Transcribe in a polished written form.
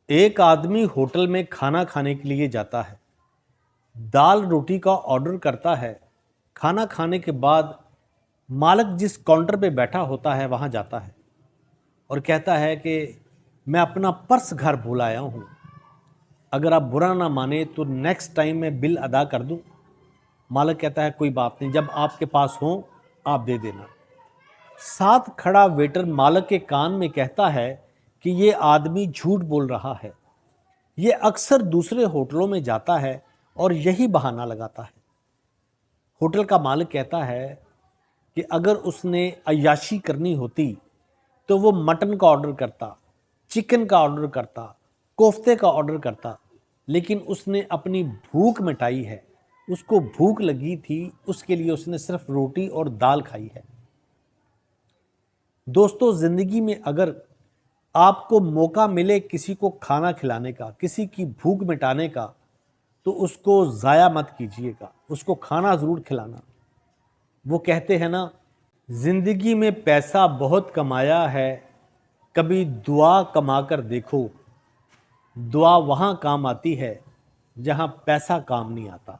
ایک آدمی ہوٹل میں کھانا کھانے کے لیے جاتا ہے، دال روٹی کا آرڈر کرتا ہے۔ کھانا کھانے کے بعد مالک جس کاؤنٹر پہ بیٹھا ہوتا ہے وہاں جاتا ہے اور کہتا ہے کہ میں اپنا پرس گھر بھول آیا ہوں، اگر آپ برا نہ مانے تو نیکسٹ ٹائم میں بل ادا کر دوں۔ مالک کہتا ہے کوئی بات نہیں، جب آپ کے پاس ہوں آپ دے دینا۔ ساتھ کھڑا ویٹر مالک کے کان میں کہتا ہے کہ یہ آدمی جھوٹ بول رہا ہے، یہ اکثر دوسرے ہوٹلوں میں جاتا ہے اور یہی بہانہ لگاتا ہے۔ ہوٹل کا مالک کہتا ہے کہ اگر اس نے عیاشی کرنی ہوتی تو وہ مٹن کا آرڈر کرتا، چکن کا آرڈر کرتا، کوفتے کا آرڈر کرتا، لیکن اس نے اپنی بھوک مٹائی ہے، اس کو بھوک لگی تھی، اس کے لیے اس نے صرف روٹی اور دال کھائی ہے۔ دوستو، زندگی میں اگر آپ کو موقع ملے کسی کو کھانا کھلانے کا، کسی کی بھوک مٹانے کا، تو اس کو ضائع مت کیجیے گا، اس کو کھانا ضرور کھلانا۔ وہ کہتے ہیں نا، زندگی میں پیسہ بہت کمایا ہے، کبھی دعا کما کر دیکھو، دعا وہاں کام آتی ہے جہاں پیسہ کام نہیں آتا۔